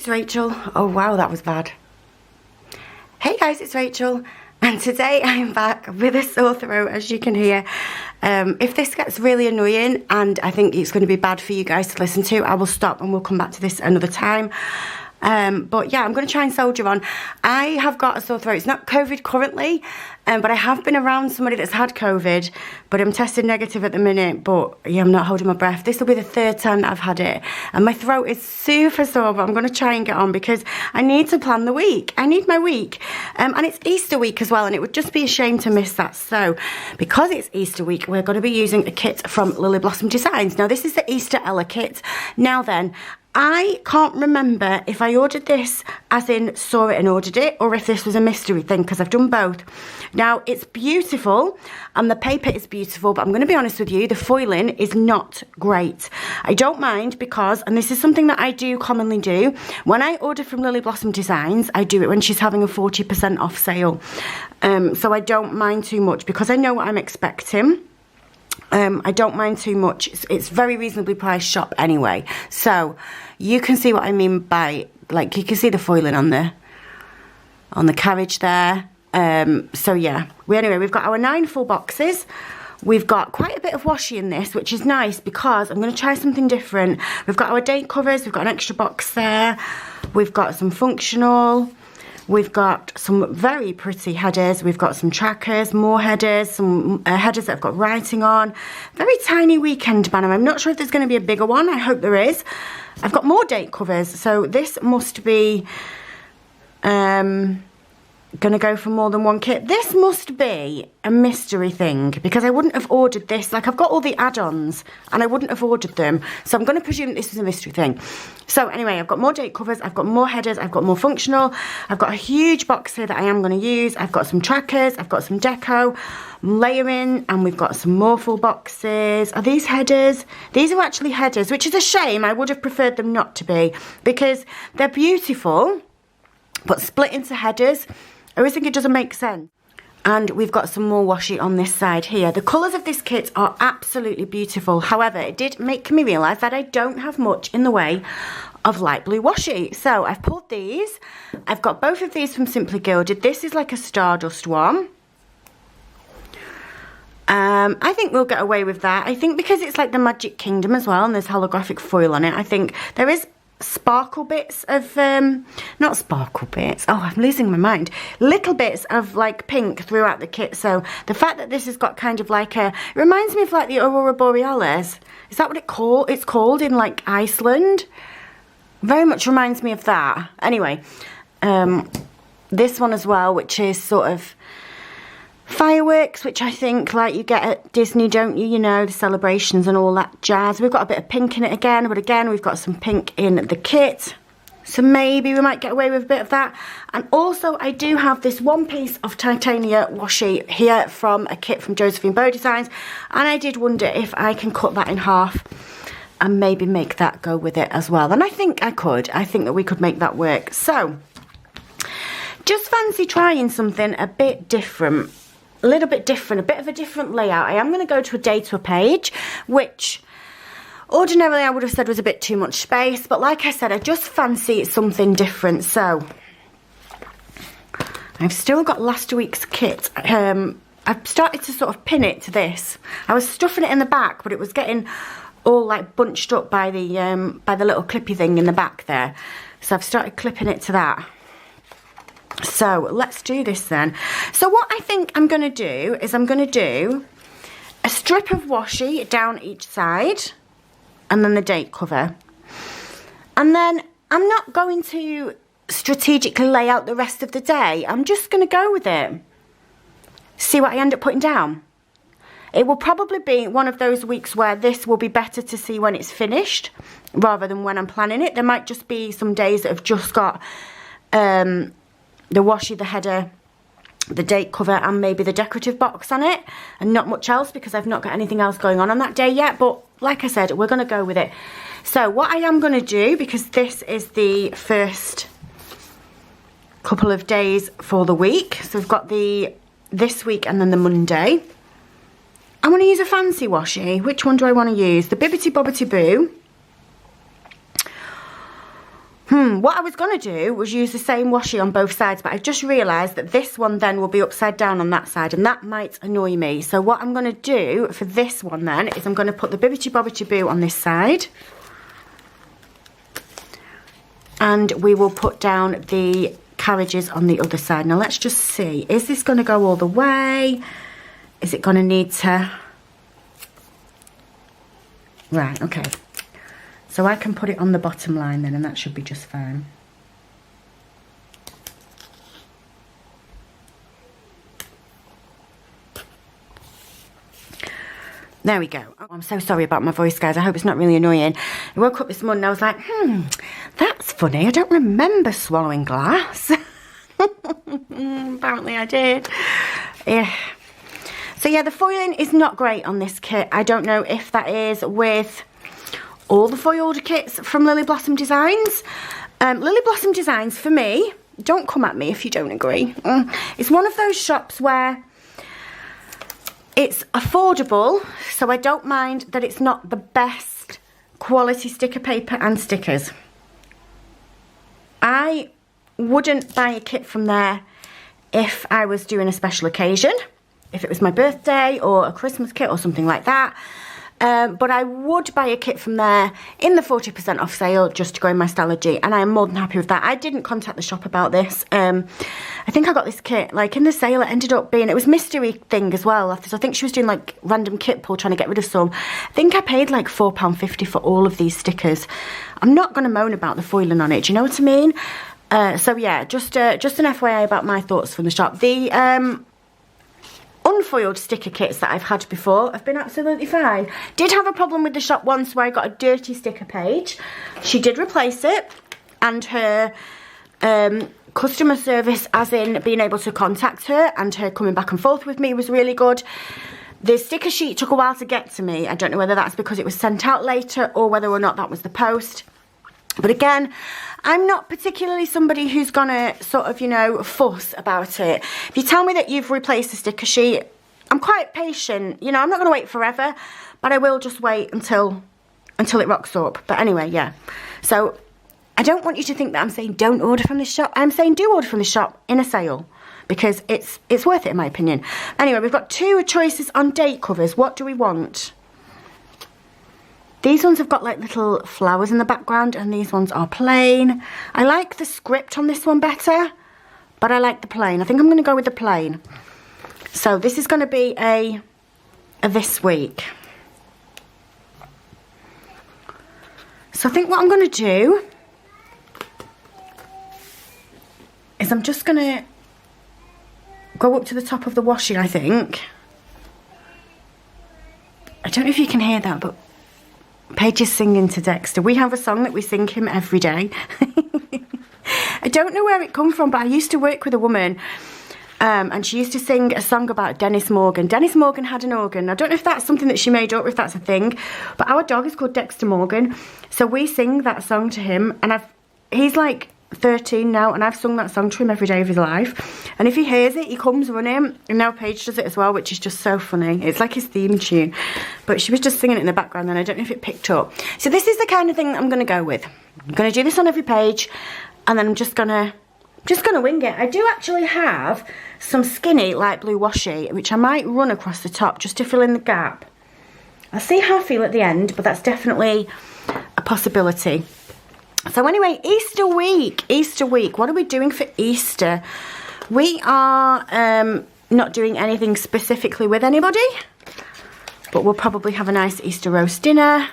it's Rachel. Oh wow, that was bad. Hey guys, it's Rachel, and today I'm back with a sore throat, as you can hear. If this gets really annoying and I think it's going to be bad for you guys to listen to, I will stop and we'll come back to this another time. But yeah, I'm going to try and soldier on. I have got a sore throat. It's not COVID currently, but I have been around somebody that's had COVID, but I'm tested negative at the minute. But yeah, I'm not holding my breath. This will be the third time that I've had it, and my throat is super sore, but I'm going to try and get on because I need to plan the week. I need my week. And it's Easter week as well, and it would just be a shame to miss that. So because it's Easter week, we're going to be using a kit from Lily Blossom Designs. Now, this is the Easter Ella kit. Now then, I can't remember if I ordered this as in saw it and ordered it, or if this was a mystery thing, because I've done both. Now, it's beautiful and the paper is beautiful, but I'm going to be honest with you, the foiling is not great. I don't mind because, and this is something that I do commonly do, when I order from Lily Blossom Designs, I do it when she's having a 40% off sale. So I don't mind too much because I know what I'm expecting. I don't mind too much. It's very reasonably priced shop anyway. So you can see what I mean by, like, you can see the foiling on the carriage there. So yeah, we've got our 9 full boxes. We've got quite a bit of washi in this, which is nice because I'm going to try something different. We've got our date covers. We've got an extra box there. We've got some functional. We've got some very pretty headers. We've got some trackers, more headers, some headers that have got writing on. Very tiny weekend banner. I'm not sure if there's going to be a bigger one. I hope there is. I've got more date covers. So this must be going to go for more than one kit. This must be a mystery thing because I wouldn't have ordered this. Like, I've got all the add-ons and I wouldn't have ordered them. So I'm going to presume this is a mystery thing. So anyway, I've got more date covers, I've got more headers, I've got more functional. I've got a huge box here that I am going to use. I've got some trackers, I've got some deco, layering, and we've got some more full boxes. Are these headers? These are actually headers, which is a shame. I would have preferred them not to be because they're beautiful, but split into headers, I always think it doesn't make sense. And we've got some more washi on this side here. The colours of this kit are absolutely beautiful. However, it did make me realise that I don't have much in the way of light blue washi. So I've pulled these. I've got both of these from Simply Gilded. This is like a Stardust one. I think we'll get away with that. I think because it's like the Magic Kingdom as well and there's holographic foil on it, I think there is sparkle bits of not sparkle bits, oh, I'm losing my mind, little bits of like pink throughout the kit. So the fact that this has got kind of like it reminds me of like the Aurora Borealis. Is that what it's called in like Iceland? Very much reminds me of that. Anyway, this one as well, which is sort of fireworks, which I think like you get at Disney, don't you? You know, the celebrations and all that jazz. We've got a bit of pink in it again, but again, we've got some pink in the kit. So maybe we might get away with a bit of that. And also, I do have this one piece of titania washi here from a kit from Josephine Bow Designs. And I did wonder if I can cut that in half and maybe make that go with it as well. And I think I could. I think that we could make that work. So, just fancy trying something a bit different. A little bit different, a bit of a different layout. I am going to go to a day to a page, which ordinarily I would have said was a bit too much space, but like I said, I just fancy something different. So I've still got last week's kit. I've started to sort of pin it to this. I was stuffing it in the back, but it was getting all like bunched up by the little clippy thing in the back there. So I've started clipping it to that. So let's do this then. So what I think I'm going to do is I'm going to do a strip of washi down each side and then the date cover. And then I'm not going to strategically lay out the rest of the day. I'm just going to go with it. See what I end up putting down. It will probably be one of those weeks where this will be better to see when it's finished rather than when I'm planning it. There might just be some days that have just got the washi, the header, the date cover, and maybe the decorative box on it, and not much else because I've not got anything else going on that day yet. But like I said, we're going to go with it. So what I am going to do, because this is the first couple of days for the week, so we've got this week and then the Monday, I want to use a fancy washi. Which one do I want to use? The Bibbity Bobbity Boo, What I was going to do was use the same washi on both sides, but I just realised that this one then will be upside down on that side, and that might annoy me. So what I'm going to do for this one then is I'm going to put the Bibbidi Bobbidi Boo on this side. And we will put down the carriages on the other side. Now let's just see. Is this going to go all the way? Is it going to need to... Right, okay. So I can put it on the bottom line then, and that should be just fine. There we go. Oh, I'm so sorry about my voice, guys. I hope it's not really annoying. I woke up this morning and I was like, that's funny. I don't remember swallowing glass. Apparently I did. Yeah. So yeah, the foiling is not great on this kit. I don't know if that is with all the foiled kits from Lily Blossom Designs. Lily Blossom Designs, for me, don't come at me if you don't agree. It's one of those shops where it's affordable, so I don't mind that it's not the best quality sticker paper and stickers. I wouldn't buy a kit from there if I was doing a special occasion, if it was my birthday or a Christmas kit or something like that. But I would buy a kit from there in the 40% off sale just to go in my Stalogy, and I am more than happy with that. I didn't contact the shop about this. I think I got this kit, like, in the sale. It ended up being, it was mystery thing as well. So I think she was doing, like, random kit pull, trying to get rid of some. I think I paid, like, £4.50 for all of these stickers. I'm not going to moan about the foiling on it, do you know what I mean? So, yeah, just an FYI about my thoughts from the shop. The unfoiled sticker kits that I've had before have been absolutely fine. Did have a problem with the shop once where I got a dirty sticker page. She did replace it, and her customer service, as in being able to contact her and her coming back and forth with me, was really good. The sticker sheet took a while to get to me. I don't know whether that's because it was sent out later or whether or not that was the post. But again, I'm not particularly somebody who's gonna sort of, you know, fuss about it. If you tell me that you've replaced the sticker sheet, I'm quite patient. You know, I'm not gonna wait forever, but I will just wait until it rocks up. But anyway, yeah. So I don't want you to think that I'm saying don't order from this shop. I'm saying do order from the shop in a sale, because it's worth it in my opinion. Anyway, we've got two choices on date covers. What do we want? These ones have got like little flowers in the background, and these ones are plain. I like the script on this one better, but I like the plain. I think I'm going to go with the plain. So this is going to be a this week. So I think what I'm going to do is I'm just going to go up to the top of the washi, I think. I don't know if you can hear that, but Paige is singing to Dexter. We have a song that we sing him every day. I don't know where it come from, but I used to work with a woman, and she used to sing a song about Dennis Morgan. Dennis Morgan had an organ. I don't know if that's something that she made up or if that's a thing, but our dog is called Dexter Morgan, so we sing that song to him, and he's like 13 now, and I've sung that song to him every day of his life, and if he hears it, he comes running, and now Paige does it as well, which is just so funny. It's like his theme tune, but she was just singing it in the background, and I don't know if it picked up. So this is the kind of thing that I'm going to go with. I'm going to do this on every page, and then I'm just gonna wing it. I do actually have some skinny light blue washi, which I might run across the top just to fill in the gap. I'll see how I feel at the end, but that's definitely a possibility. So anyway, Easter week, what are we doing for Easter? We are not doing anything specifically with anybody, but we'll probably have a nice Easter roast dinner.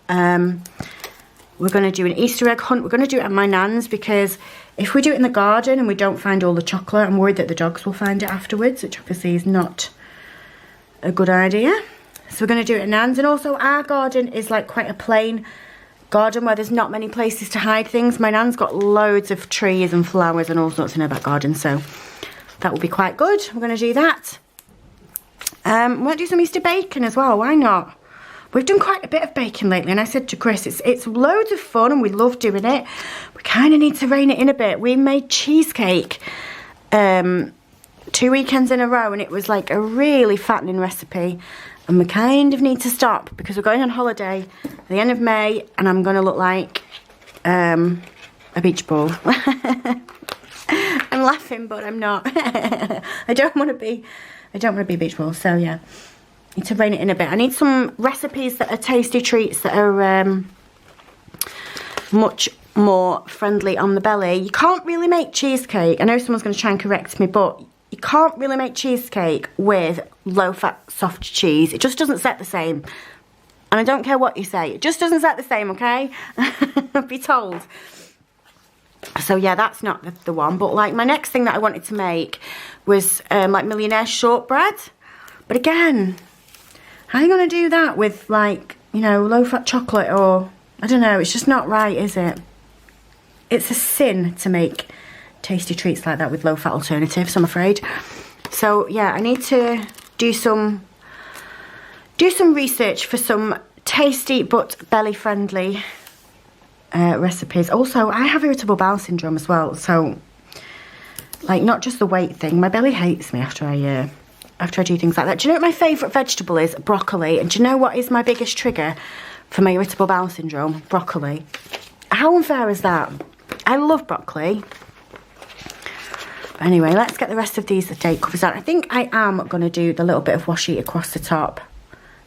We're going to do an Easter egg hunt. We're going to do it at my nan's, because if we do it in the garden and we don't find all the chocolate, I'm worried that the dogs will find it afterwards, which obviously is not a good idea. So we're going to do it at nan's. And also our garden is like quite a plain garden where there's not many places to hide things. My nan's got loads of trees and flowers and all sorts in her back garden, so that will be quite good. We're going to do that. We might do some Easter bacon as well. Why not? We've done quite a bit of baking lately, and I said to Chris, it's loads of fun and we love doing it. We kind of need to rein it in a bit. We made cheesecake 2 weekends in a row, and it was like a really fattening recipe. And we kind of need to stop because we're going on holiday at the end of May, and I'm going to look like a beach ball. I'm laughing, but I'm not. I don't want to be a beach ball, so yeah. Need to rein it in a bit. I need some recipes that are tasty treats that are much more friendly on the belly. You can't really make cheesecake. I know someone's going to try and correct me, but you can't really make cheesecake with low-fat soft cheese. It just doesn't set the same. And I don't care what you say. It just doesn't set the same, okay? Be told. So yeah, that's not the one. But like my next thing that I wanted to make was like millionaire shortbread. But again, how are you going to do that with like, you know, low-fat chocolate or... I don't know, it's just not right, is it? It's a sin to make tasty treats like that with low-fat alternatives, I'm afraid. So, yeah, I need to do some research for some tasty but belly-friendly recipes. Also, I have irritable bowel syndrome as well, so, like, not just the weight thing. My belly hates me after I do things like that. Do you know what my favourite vegetable is? Broccoli. And do you know what is my biggest trigger for my irritable bowel syndrome? Broccoli. How unfair is that? I love broccoli. But anyway, let's get the rest of these date covers out. I think I am going to do the little bit of washi across the top.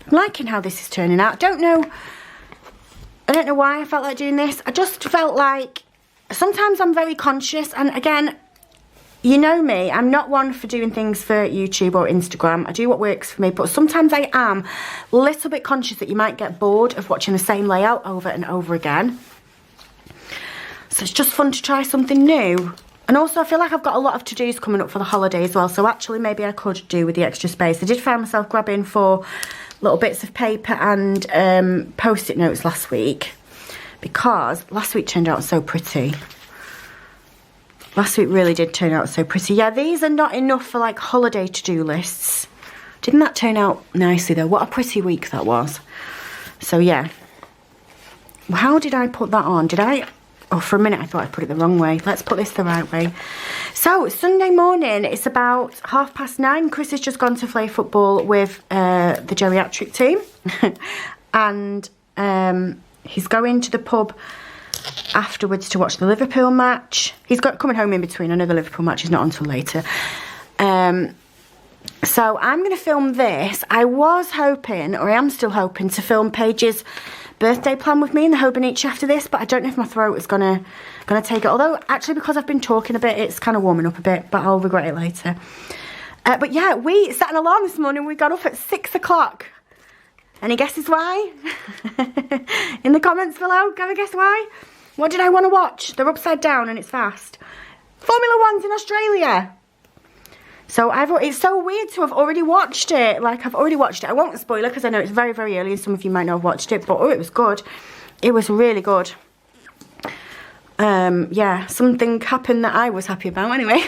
I'm liking how this is turning out. I don't know why I felt like doing this. I just felt like sometimes I'm very conscious, and again, you know me, I'm not one for doing things for YouTube or Instagram. I do what works for me, but sometimes I am a little bit conscious that you might get bored of watching the same layout over and over again. So it's just fun to try something new. And also I feel like I've got a lot of to-dos coming up for the holiday as well, so actually maybe I could do with the extra space. I did find myself grabbing for little bits of paper and post-it notes last week, because last week turned out so pretty. Last week really did turn out so pretty. Yeah, these are not enough for like holiday to-do lists. Didn't that turn out nicely though? What a pretty week that was. So yeah. How did I put that on? Did I? Oh, for a minute I thought I put it the wrong way. Let's put this the right way. So, Sunday morning, it's about 9:30. Chris has just gone to play football with the geriatric team. And he's going to the pub afterwards to watch the Liverpool match. He's coming home in between. I know the Liverpool match is not until later. So I'm going to film this. I was hoping, or I am still hoping, to film Paige's birthday plan with me in the Hobonichi after this, but I don't know if my throat is gonna take it. Although actually, because I've been talking a bit, it's kind of warming up a bit, but I'll regret it later. But yeah, we set an alarm this morning. We got up at 6 o'clock. Any guesses why? In the comments below, have a guess why? What did I want to watch? They're upside down and it's fast. Formula One's in Australia. So it's so weird to have already watched it. Like, I've already watched it. I won't spoil it because I know it's very, very early and some of you might not have watched it. But, oh, it was good. It was really good. Yeah, something happened that I was happy about anyway.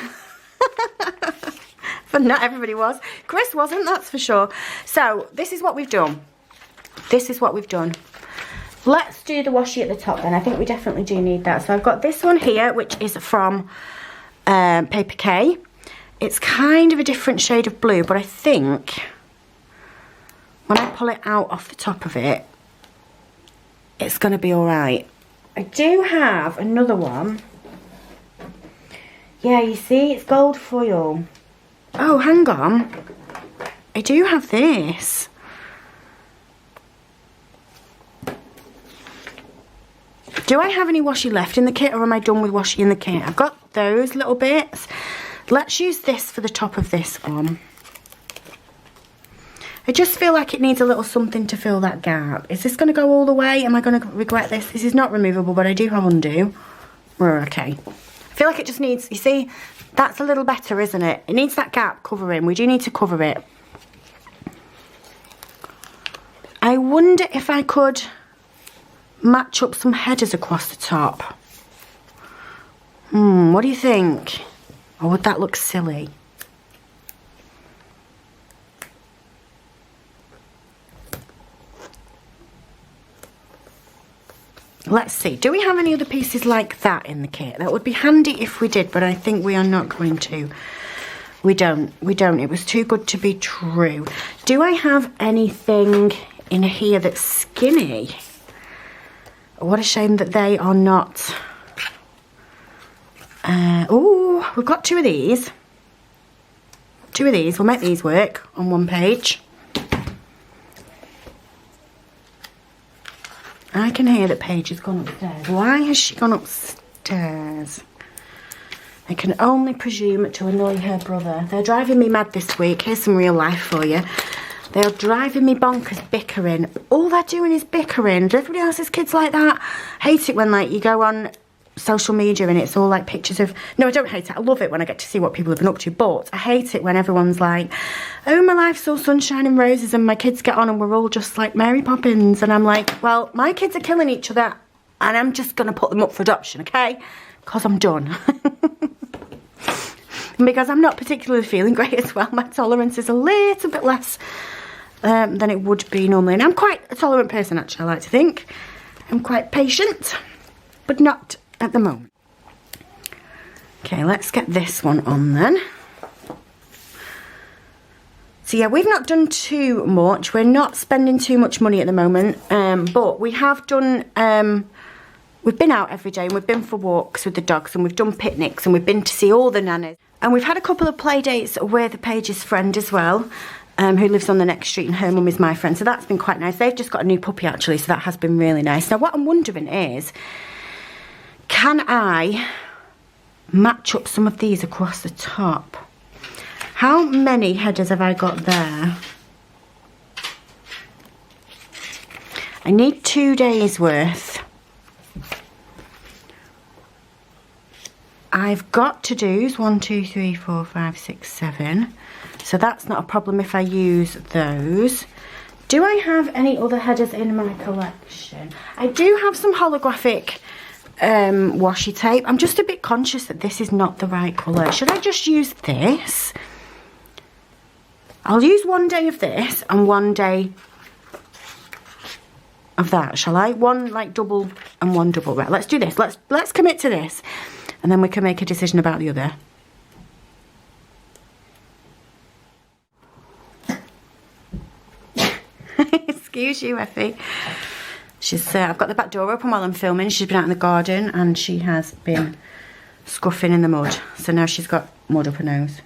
But not everybody was. Chris wasn't, that's for sure. So, this is what we've done. This is what we've done. Let's do the washi at the top then. I think we definitely do need that. So, I've got this one here, which is from Paper K. It's kind of a different shade of blue, but I think when I pull it out off the top of it, it's going to be all right. I do have another one. Yeah, you see, it's gold foil. Oh, hang on. I do have this. Do I have any washi left in the kit, or am I done with washi in the kit? I've got those little bits. Let's use this for the top of this one. I just feel like it needs a little something to fill that gap. Is this going to go all the way? Am I going to regret this? This is not removable, but I do have undo. We're okay. I feel like it just needs, you see, that's a little better, isn't it? It needs that gap covering. We do need to cover it. I wonder if I could match up some headers across the top. What do you think? Or would that look silly? Let's see. Do we have any other pieces like that in the kit? That would be handy if we did, but I think we are not going to. We don't. We don't. It was too good to be true. Do I have anything in here that's skinny? What a shame that they are not Oh, we've got two of these. We'll make these work on one page. I can hear that Paige has gone upstairs. Why has she gone upstairs? I can only presume to annoy her brother. They're driving me mad this week. Here's some real life for you. They're driving me bonkers bickering. All they're doing is bickering. Do everybody else's kids like that? Hate it when, like, you go on social media and it's all like pictures of... No, I don't hate it. I love it when I get to see what people have been up to. But I hate it when everyone's like, oh, my life's all sunshine and roses and my kids get on and we're all just like Mary Poppins. And I'm like, well, my kids are killing each other and I'm just going to put them up for adoption, okay? Because I'm done. And because I'm not particularly feeling great as well. My tolerance is a little bit less than it would be normally. And I'm quite a tolerant person, actually, I like to think. I'm quite patient, but not at the moment. Okay, let's get this one on then. So yeah, we've not done too much. We're not spending too much money at the moment, but we have done, we've been out every day and we've been for walks with the dogs and we've done picnics and we've been to see all the nannies. And we've had a couple of play dates with Paige's friend as well, who lives on the next street, and her mum is my friend. So that's been quite nice. They've just got a new puppy actually, so that has been really nice. Now what I'm wondering is, can I match up some of these across the top? How many headers have I got there? I need 2 days worth. I've got to do's 1, 2, 3, 4, 5, 6, 7. So that's not a problem if I use those. Do I have any other headers in my collection? I do have some holographic washi tape. I'm just a bit conscious that this is not the right colour. Should I just use this? I'll use 1 day of this and 1 day of that, shall I? One like double and one double. Right, let's do this. Let's commit to this. And then we can make a decision about the other. Excuse you, Effie. She's, I've got the back door open while I'm filming. She's been out in the garden and she has been scuffing in the mud. So now she's got mud up her nose.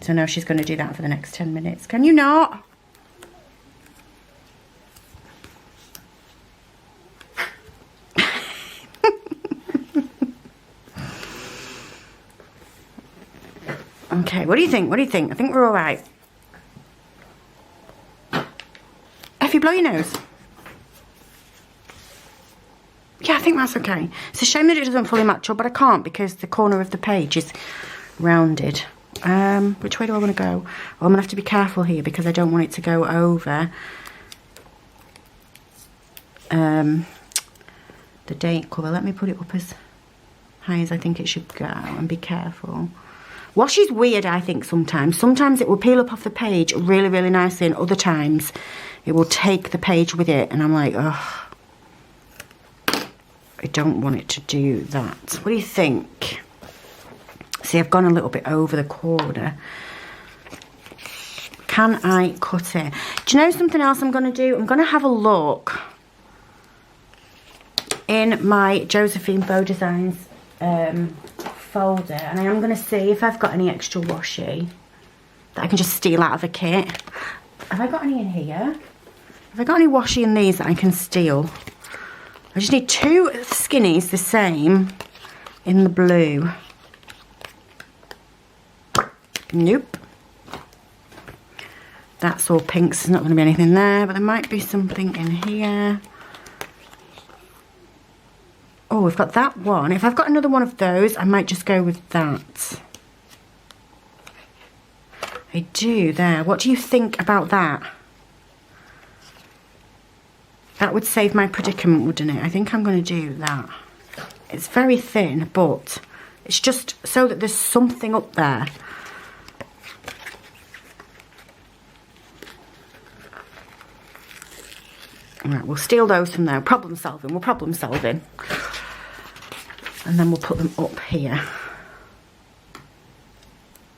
So now she's going to do that for the next 10 minutes. Can you not? Okay, what do you think? What do you think? I think we're all right. Effie, blow your nose. Yeah, I think that's okay. It's a shame that it doesn't fully match up, but I can't because the corner of the page is rounded. Which way do I want to go? Oh, I'm going to have to be careful here because I don't want it to go over the date cover. Let me put it up as high as I think it should go and be careful. Washi's weird, I think, sometimes. Sometimes it will peel up off the page really, really nicely, and other times it will take the page with it, and I'm like, ugh, I don't want it to do that. What do you think? See, I've gone a little bit over the corner. Can I cut it? Do you know something else I'm going to do? I'm going to have a look in my Josephine Bow Designs folder, and I am going to see if I've got any extra washi that I can just steal out of a kit. Have I got any in here? Have I got any washi in these that I can steal? I just need 2 skinnies the same in the blue. Nope. That's all pinks. There's not going to be anything there, but there might be something in here. Oh, we've got that one. If I've got another one of those, I might just go with that. I do there. What do you think about that? That would save my predicament, wouldn't it? I think I'm going to do that. It's very thin, but it's just so that there's something up there. Alright, we'll steal those from there. Problem solving. We're problem solving. And then we'll put them up here.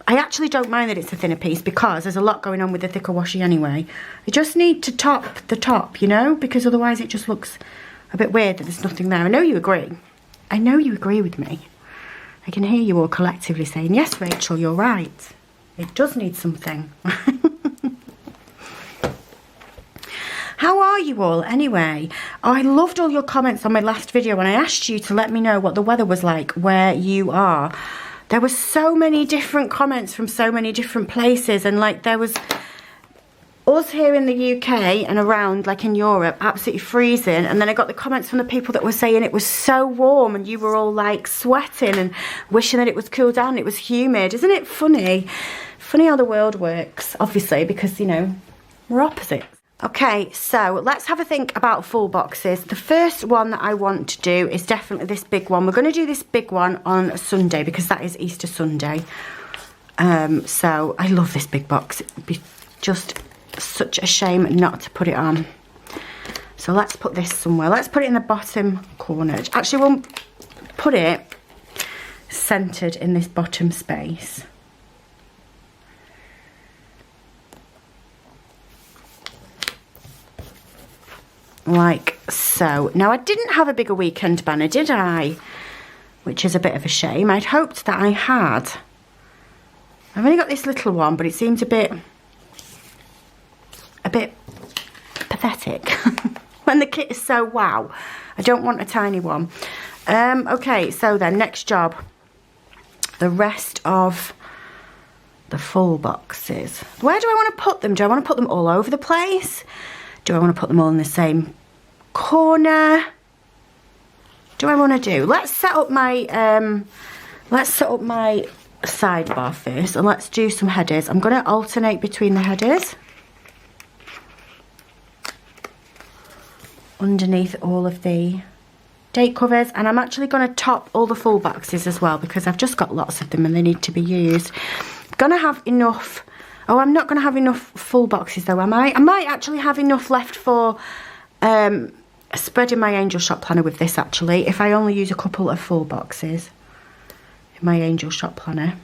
I actually don't mind that it's a thinner piece because there's a lot going on with the thicker washi anyway. You just need to top the top, you know, because otherwise it just looks a bit weird that there's nothing there. I know you agree. I know you agree with me. I can hear you all collectively saying, yes, Rachel, you're right. It does need something. How are you all anyway? I loved all your comments on my last video when I asked you to let me know what the weather was like where you are. There were so many different comments from so many different places, and like there was us here in the UK and around like in Europe absolutely freezing, and then I got the comments from the people that were saying it was so warm and you were all like sweating and wishing that it was cooled down. It was humid. Isn't it funny? Funny how the world works, obviously, because you know we're opposites. Okay, so let's have a think about full boxes. The first one that I want to do is definitely this big one. We're going to do this big one on Sunday because that is Easter Sunday. So I love this big box. It'd be just such a shame not to put it on. So let's put this somewhere. Let's put it in the bottom corner. Actually, we'll put it centered in this bottom space. Like so. Now I didn't have a bigger weekend banner, did I? Which is a bit of a shame. I'd hoped that I had. I've only got this little one, but it seems a bit pathetic. When the kit is so wow. I don't want a tiny one. Okay, so then next job. The rest of the full boxes. Where do I want to put them? Do I want to put them all over the place? Do I want to put them all in the same corner? Do I want to do? Let's set up my sidebar first, and let's do some headers. I'm going to alternate between the headers underneath all of the date covers, and I'm actually going to top all the full boxes as well because I've just got lots of them and they need to be used. I'm going to have enough. Oh, I'm not going to have enough full boxes though, am I? I might actually have enough left for spreading my angel shop planner with this actually, if I only use a couple of full boxes in my angel shop planner.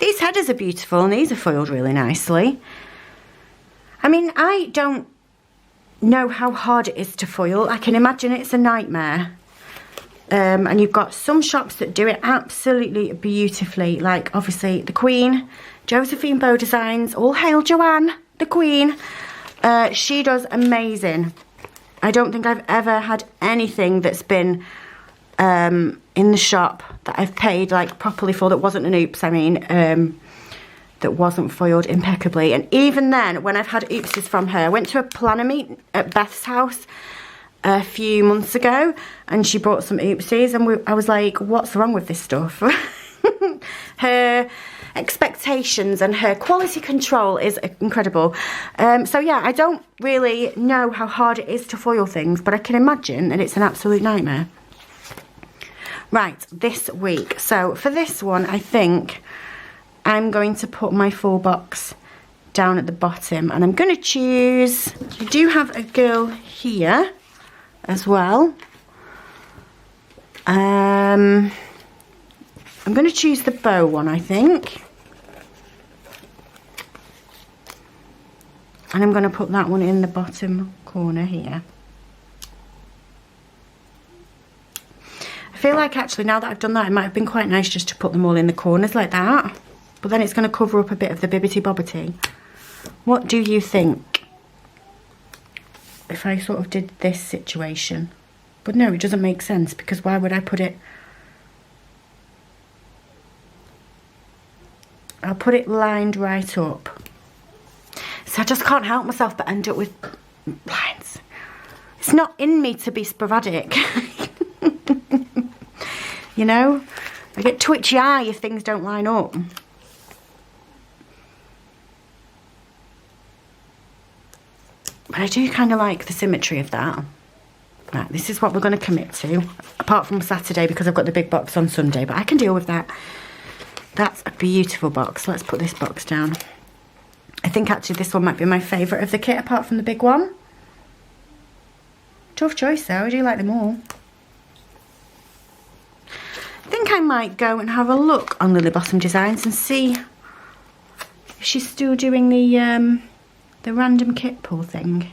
These headers are beautiful and these are foiled really nicely. I mean, I don't know how hard it is to foil. I can imagine it's a nightmare. And you've got some shops that do it absolutely beautifully, like obviously the Queen, Josephine Bow Designs, all hail Joanne, the Queen. She does amazing. I don't think I've ever had anything that's been in the shop that I've paid like properly for that wasn't an oops, I mean, that wasn't foiled impeccably. And even then, when I've had oopses from her, I went to a planner meet at Beth's house a few months ago and she brought some oopsies and I was like, what's wrong with this stuff? Her expectations and her quality control is incredible. So yeah, I don't really know how hard it is to foil things, but I can imagine that it's an absolute nightmare. Right, this week. So for this one, I think I'm going to put my full box down at the bottom and I'm going to choose, I do have a girl here as well. I'm going to choose the bow one, I think. And I'm going to put that one in the bottom corner here. I feel like actually now that I've done that, it might have been quite nice just to put them all in the corners like that. But then it's going to cover up a bit of the bibbity bobbity. What do you think? If I sort of did this situation. But no, it doesn't make sense because why would I put it... I'll put it lined right up. So I just can't help myself but end up with lines. It's not in me to be sporadic. You know? I get twitchy eye if things don't line up. But I do kind of like the symmetry of that. Right, this is what we're going to commit to. Apart from Saturday because I've got the big box on Sunday. But I can deal with that. That's a beautiful box. Let's put this box down. I think actually this one might be my favourite of the kit apart from the big one. Tough choice though, I do like them all. I think I might go and have a look on Lily Blossom Designs and see if she's still doing the random kit pull thing.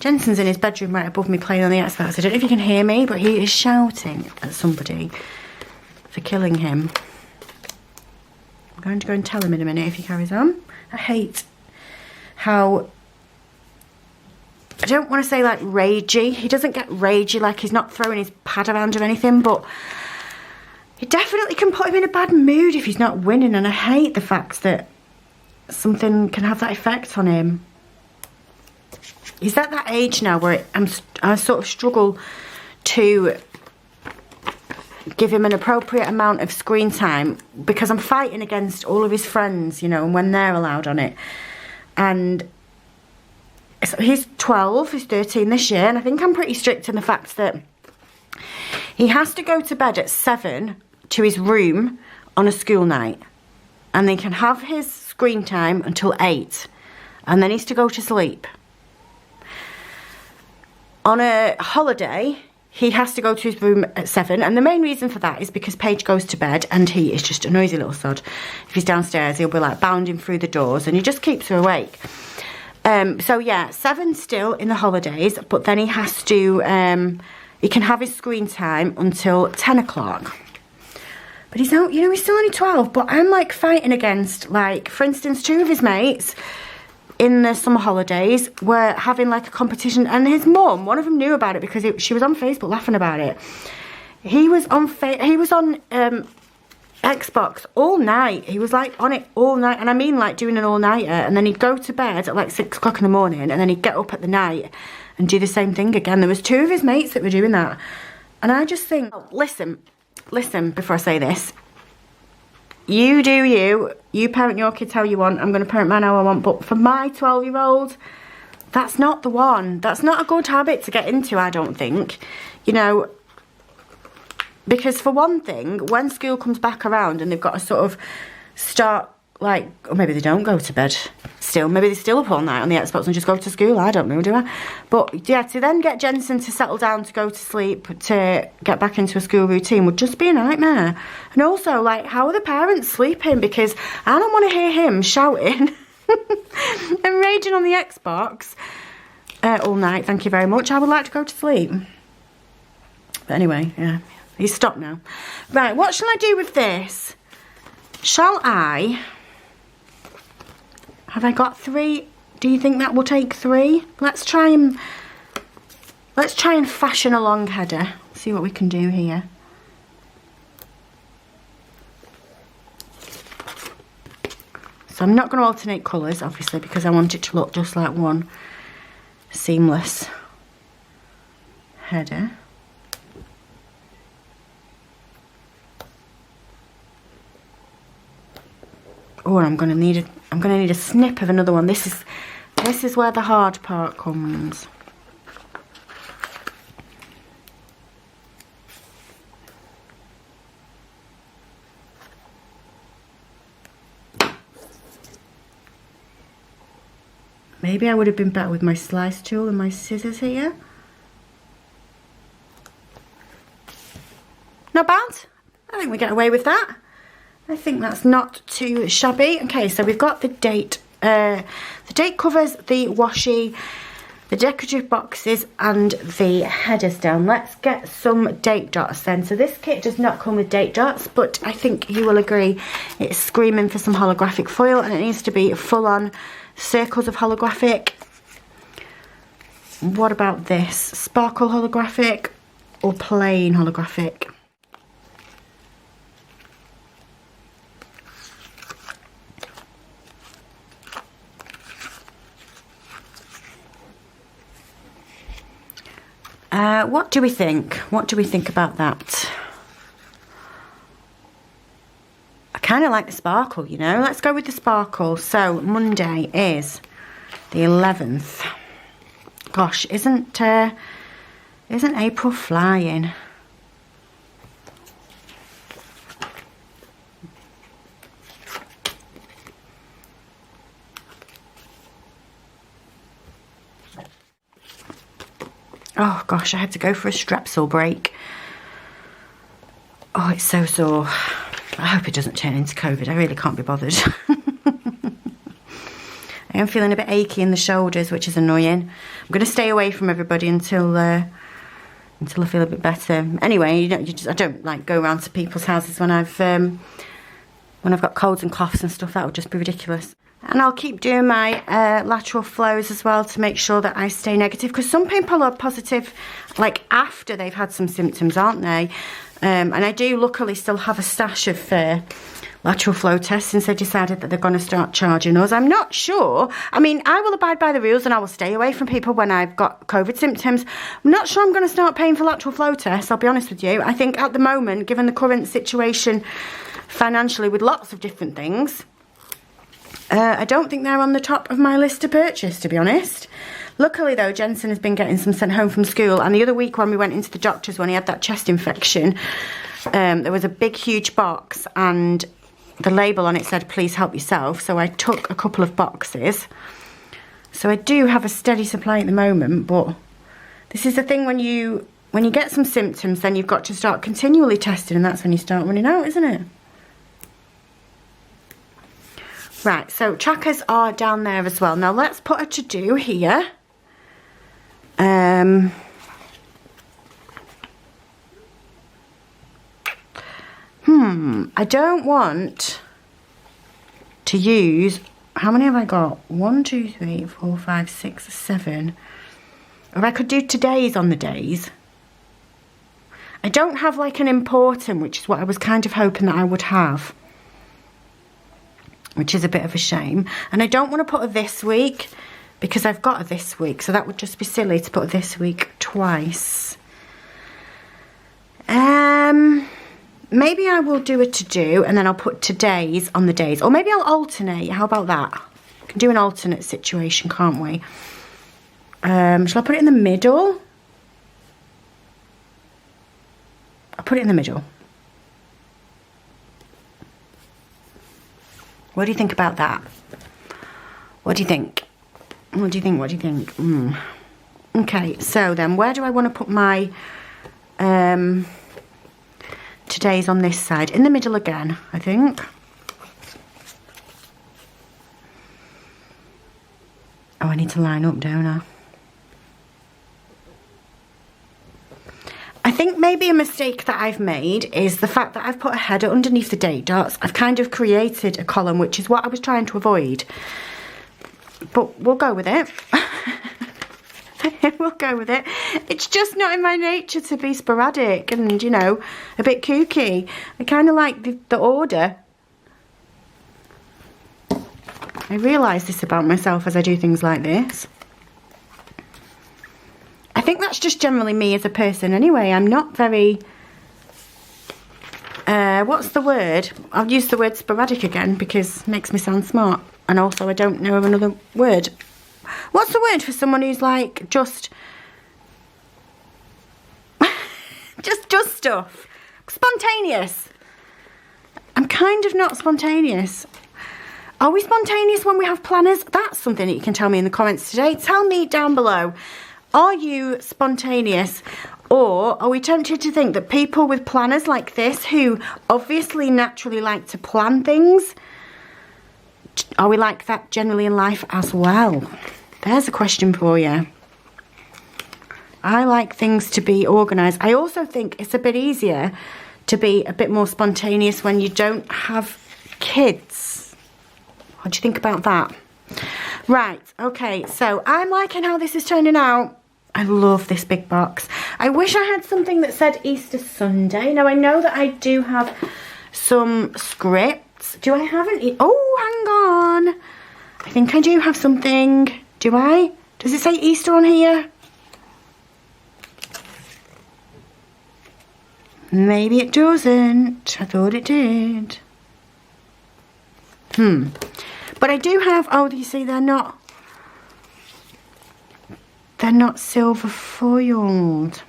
Jensen's in his bedroom right above me playing on the Xbox. I don't know if you can hear me, but he is shouting at somebody for killing him. I'm going to go and tell him in a minute if he carries on. I hate how, I don't want to say like ragey. He doesn't get ragey, like he's not throwing his pad around or anything, but it definitely can put him in a bad mood if he's not winning, and I hate the fact that something can have that effect on him. He's at that age now where I sort of struggle to give him an appropriate amount of screen time because I'm fighting against all of his friends, you know, and when they're allowed on it. And so he's 12, he's 13 this year, and I think I'm pretty strict in the fact that he has to go to bed at 7 to his room on a school night, and they can have his screen time until 8, and then he's to go to sleep. On a holiday, he has to go to his room at 7, and the main reason for that is because Paige goes to bed and he is just a noisy little sod. If he's downstairs, he'll be like bounding through the doors and he just keeps her awake. So yeah, 7 still in the holidays, but then he has to, he can have his screen time until 10 o'clock. But he's not, you know, he's still only 12, but I'm like fighting against, like, for instance, 2 of his mates in the summer holidays were having like a competition, and his mum, one of them knew about it because she was on Facebook laughing about it. He was on Xbox all night. He was like on it all night, and I mean like doing an all-nighter, and then he'd go to bed at like 6 o'clock in the morning, and then he'd get up at the night and do the same thing again. There was 2 of his mates that were doing that, and I just think, oh, listen before I say this. You do you parent your kids how you want. I'm going to parent mine how I want, but for my 12-year-old, that's not the one. That's not a good habit to get into, I don't think. You know, because for one thing, when school comes back around and they've got to sort of start, like, or maybe they don't go to bed still. Maybe they still up all night on the Xbox and just go to school. I don't know, do I? But yeah, to then get Jensen to settle down to go to sleep, to get back into a school routine would just be a nightmare. And also, like, how are the parents sleeping? Because I don't want to hear him shouting and raging on the Xbox all night. Thank you very much. I would like to go to sleep. But anyway, yeah, he's stopped now. Right, what shall I do with this? Shall I... Have I got 3? Do you think that will take 3? Let's try and fashion a long header. See what we can do here. So I'm not going to alternate colours, obviously, because I want it to look just like one seamless header. Oh, I'm gonna need a snip of another one. This is where the hard part comes. Maybe I would have been better with my slice tool and my scissors here. Not bad. I think we get away with that. I think that's not too shabby. Okay, so we've got the date. The date covers, the washi, the decorative boxes, and the headers down. Let's get some date dots then. So this kit does not come with date dots, but I think you will agree it's screaming for some holographic foil, and it needs to be full-on circles of holographic. What about this? Sparkle holographic or plain holographic? What do we think? What do we think about that? I kind of like the sparkle, you know. Let's go with the sparkle. So Monday is the 11th. Gosh, isn't April flying? Oh gosh, I had to go for a Strepsil break. Oh, it's so sore. I hope it doesn't turn into COVID. I really can't be bothered. I am feeling a bit achy in the shoulders, which is annoying. I'm going to stay away from everybody until I feel a bit better. Anyway, I don't like go around to people's houses when I've got colds and coughs and stuff. That would just be ridiculous. And I'll keep doing my lateral flows as well to make sure that I stay negative, because some people are positive like after they've had some symptoms, aren't they? And I do luckily still have a stash of lateral flow tests since they decided that they're going to start charging us. I'm not sure. I mean, I will abide by the rules and I will stay away from people when I've got COVID symptoms. I'm not sure I'm going to start paying for lateral flow tests, I'll be honest with you. I think at the moment, given the current situation financially with lots of different things, I don't think they're on the top of my list to purchase, to be honest. Luckily though, Jensen has been getting some sent home from school, and the other week when we went into the doctor's when he had that chest infection, there was a big huge box and the label on it said please help yourself, so I took a couple of boxes. So I do have a steady supply at the moment, but this is the thing, when you get some symptoms, then you've got to start continually testing, and that's when you start running out, isn't it? Right, so trackers are down there as well. Now let's put a to-do here. I don't want to use, how many have I got? 1, 2, 3, 4, 5, 6, 7. Or I could do today's on the days. I don't have like an important, which is what I was kind of hoping that I would have, which is a bit of a shame. And I don't want to put a this week because I've got a this week, so that would just be silly to put a this week twice. Maybe I will do a to-do and then I'll put today's on the days, or maybe I'll alternate. How about that? We can do an alternate situation, can't we? Shall I put it in the middle? I'll put it in the middle. What do you think about that? What do you think? What do you think? What do you think? Okay, so then where do I want to put my today's on this side? In the middle again, I think. Oh, I need to line up, don't I? I think maybe a mistake that I've made is the fact that I've put a header underneath the date dots. I've kind of created a column, which is what I was trying to avoid. But we'll go with it. We'll go with it. It's just not in my nature to be sporadic and, you know, a bit kooky. I kind of like the order. I realise this about myself as I do things like this. I think that's just generally me as a person anyway. I'm not very... what's the word? I'll use the word sporadic again because it makes me sound smart. And also I don't know of another word. What's the word for someone who's like just stuff? Spontaneous. I'm kind of not spontaneous. Are we spontaneous when we have planners? That's something that you can tell me in the comments today. Tell me down below. Are you spontaneous, or are we tempted to think that people with planners like this, who obviously naturally like to plan things, are we like that generally in life as well? There's a question for you. I like things to be organised. I also think it's a bit easier to be a bit more spontaneous when you don't have kids. What do you think about that? Right, okay, so I'm liking how this is turning out. I love this big box. I wish I had something that said Easter Sunday. Now, I know that I do have some scripts. Do I have any? Oh, hang on. I think I do have something. Do I? Does it say Easter on here? Maybe it doesn't. I thought it did. But I do have, oh, you see, they're not silver foiled.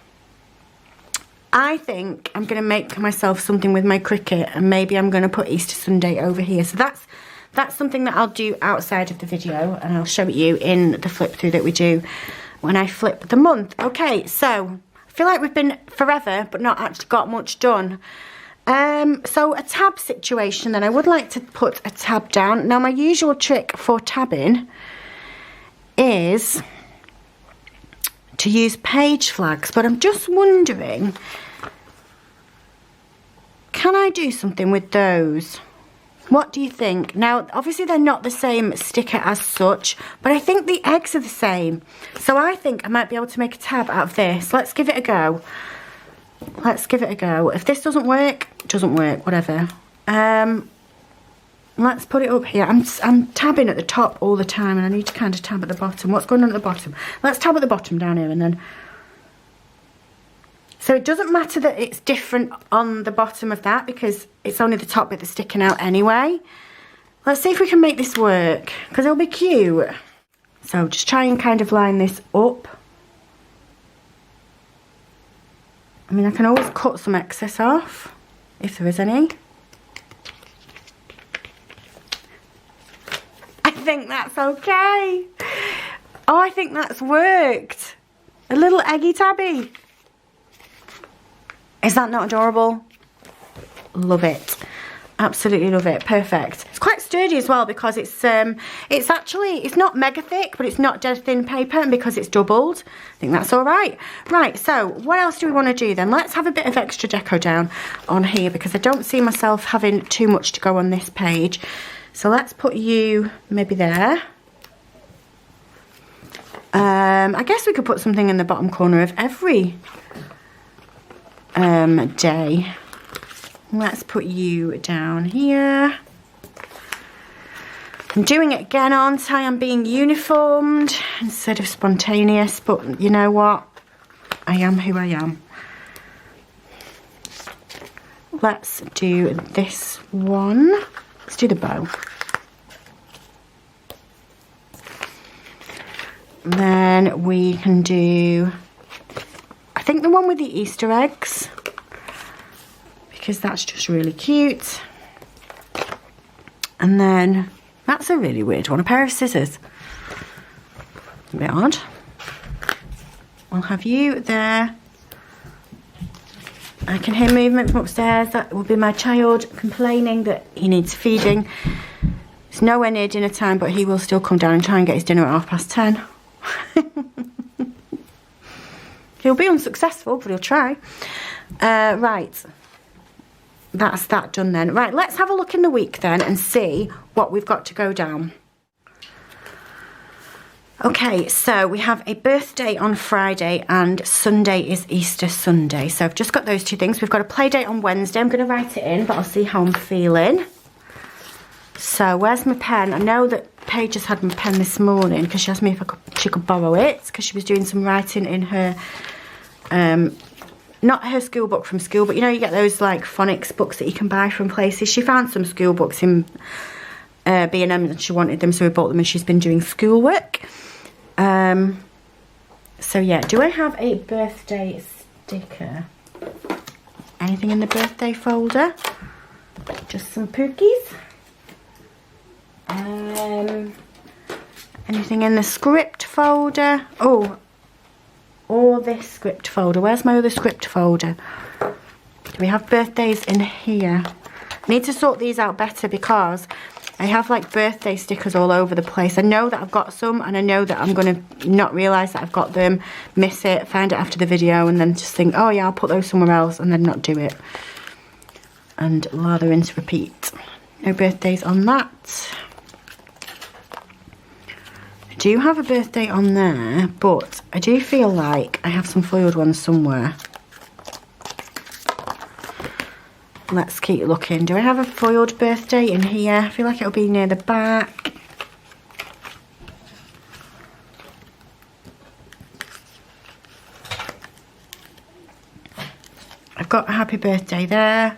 I think I'm going to make myself something with my Cricut, and maybe I'm going to put Easter Sunday over here. So that's something that I'll do outside of the video, and I'll show it you in the flip through that we do when I flip the month. Okay, so I feel like we've been forever but not actually got much done. So a tab situation then. I would like to put a tab down. Now my usual trick for tabbing is to use page flags, but I'm just wondering, can I do something with those? What do you think? Now, obviously they're not the same sticker as such, but I think the eggs are the same. So I think I might be able to make a tab out of this. Let's give it a go. Let's give it a go. If this doesn't work, it doesn't work, whatever. Let's put it up here. I'm tabbing at the top all the time, and I need to kind of tab at the bottom. What's going on at the bottom? Let's tab at the bottom down here, and then... So it doesn't matter that it's different on the bottom of that, because it's only the top bit that's sticking out anyway. Let's see if we can make this work, because it'll be cute. So just try and kind of line this up. I mean, I can always cut some excess off, if there is any. I think that's okay. Oh, I think that's worked. A little eggy tabby. Is that not adorable? Love it. Absolutely love it. Perfect. It's quite sturdy as well, because it's actually, it's not mega thick, but it's not dead thin paper, and because it's doubled, I think that's all right. Right, so what else do we want to do then? Let's have a bit of extra deco down on here, because I don't see myself having too much to go on this page. So let's put you maybe there. I guess we could put something in the bottom corner of every day. Let's put you down here. I'm doing it again, aren't I? I'm being uniformed instead of spontaneous, but you know what? I am who I am. Let's do this one. Let's do the bow. And then we can do, I think, the one with the Easter eggs, because that's just really cute. And then that's a really weird one, a pair of scissors. A bit odd. I'll have you there. I can hear movement from upstairs. That will be my child complaining that he needs feeding. It's nowhere near dinner time, but he will still come down and try and get his dinner at 10:30. He'll be unsuccessful, but he'll try. Right. That's that done then. Right, let's have a look in the week then and see what we've got to go down. Okay, so we have a birthday on Friday and Sunday is Easter Sunday. So I've just got those two things. We've got a play date on Wednesday. I'm going to write it in, but I'll see how I'm feeling. So where's my pen? I know that Paige has had my pen this morning because she asked me if she could borrow it, because she was doing some writing in her... not her school book from school, but you know, you get those like phonics books that you can buy from places. She found some school books in B&M and she wanted them, so we bought them, and she's been doing schoolwork. So yeah, do I have a birthday sticker? Anything in the birthday folder? Just some pookies. Anything in the script folder? Oh, or this script folder. Where's my other script folder? Do we have birthdays in here? I need to sort these out better because I have like birthday stickers all over the place. I know that I've got some, and I know that I'm going to not realise that I've got them, miss it, find it after the video, and then just think, oh yeah, I'll put those somewhere else, and then not do it. And lather into repeat. No birthdays on that. I do have a birthday on there, but I do feel like I have some foiled ones somewhere. Let's keep looking. Do I have a foiled birthday in here? I feel like it'll be near the back. I've got a happy birthday there.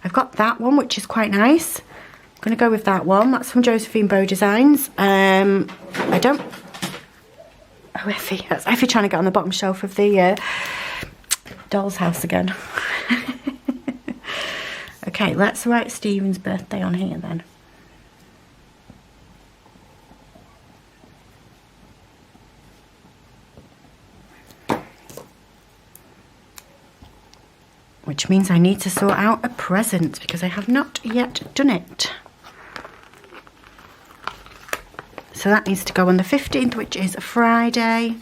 I've got that one, which is quite nice. I'm going to go with that one. That's from Josephine Bow Designs. I don't... Oh, Effie. That's Effie trying to get on the bottom shelf of the doll's house again. Okay, let's write Stephen's birthday on here then. which means I need to sort out a present because I have not yet done it. So that needs to go on the 15th, which is a Friday.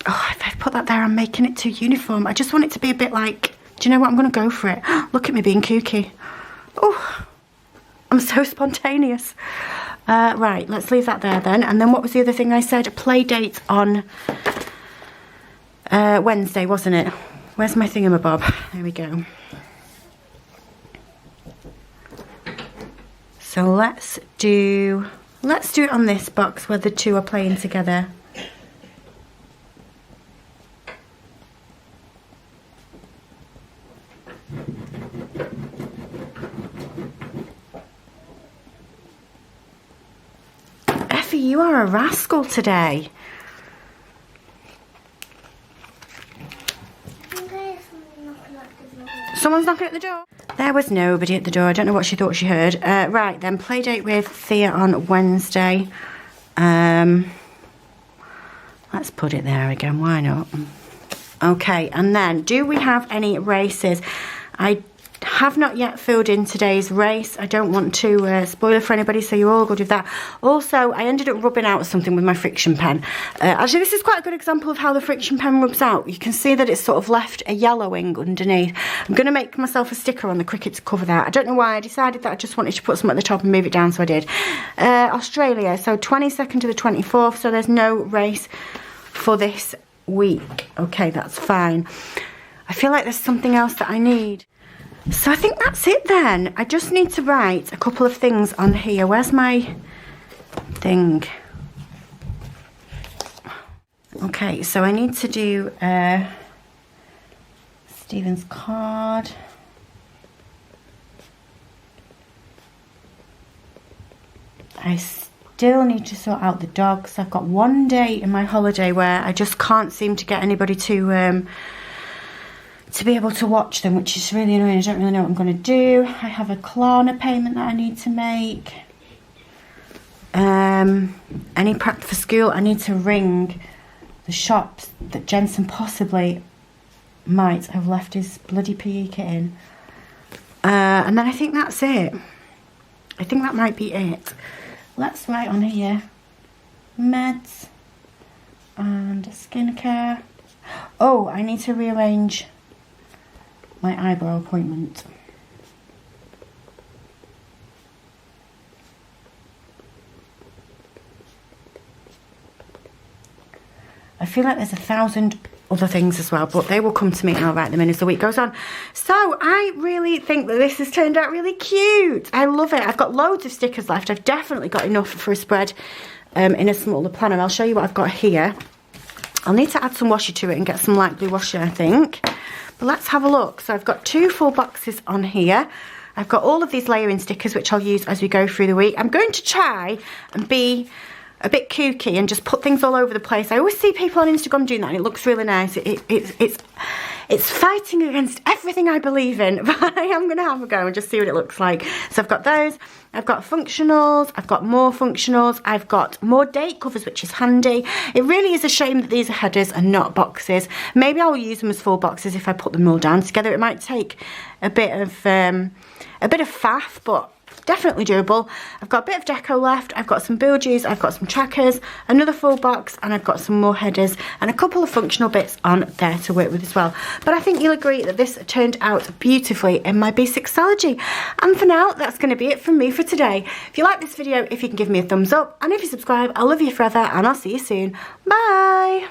Oh, if I put that there, I'm making it too uniform. I just want it to be a bit like, do you know what? I'm going to go for it. Look at me being kooky. Oh, I'm so spontaneous. Right, let's leave that there then. And then what was the other thing I said? A play date on Wednesday, wasn't it? Where's my thingamabob? There we go. So let's do it on this box where the two are playing together. Effie, you are a rascal today. Someone's knocking at the door. There was nobody at the door. I don't know what she thought she heard. Right, then play date with Thea on Wednesday. Let's put it there again. Why not? Okay, and then do we have any races? I have not yet filled in today's race. I don't want to spoil it for anybody, so you're all good with that. Also, I ended up rubbing out something with my friction pen. Actually, this is quite a good example of how the friction pen rubs out. You can see that it's sort of left a yellowing underneath. I'm going to make myself a sticker on the Cricut to cover that. I don't know why. I decided that I just wanted to put some at the top and move it down, so I did. Australia, so 22nd to the 24th, so there's no race for this week. Okay, that's fine. I feel like there's something else that I need. So I think that's it then. I just need to write a couple of things on here. Where's my thing? Okay, so I need to do Stephen's card. I still need to sort out the dogs. I've got one day in my holiday where I just can't seem to get anybody to be able to watch them, which is really annoying. I don't really know what I'm going to do. I have a Klarna payment that I need to make. Any prep for school. I need to ring the shops that Jensen possibly might have left his bloody PE kit in. And then I think that's it. I think that might be it. Let's write on here meds and skincare. Oh, I need to rearrange my eyebrow appointment. I feel like there's 1,000 other things as well, but they will come to me and I'll write them in as the week goes on. So I really think that this has turned out really cute. I love it. I've got loads of stickers left. I've definitely got enough for a spread in a smaller planner. I'll show you what I've got here. I'll need to add some washi to it and get some light blue washi, I think. But let's have a look. So I've got 2 full boxes on here. I've got all of these layering stickers, which I'll use as we go through the week. I'm going to try and be a bit kooky and just put things all over the place. I always see people on Instagram doing that and it looks really nice. It's fighting against everything I believe in, but I am going to have a go and just see what it looks like. So I've got those. I've got functionals. I've got more functionals. I've got more date covers, which is handy. It really is a shame that these are headers and not boxes. Maybe I'll use them as full boxes if I put them all down together. It might take a bit of faff, but definitely doable. I've got a bit of deco left. I've got some bilges. I've got some trackers, another full box, and I've got some more headers and a couple of functional bits on there to work with as well. But I think you'll agree that this turned out beautifully in my B6 Stalogy. And for now, that's going to be it from me for today. If you like this video, if you can give me a thumbs up, and if you subscribe, I'll love you forever, and I'll see you soon. Bye!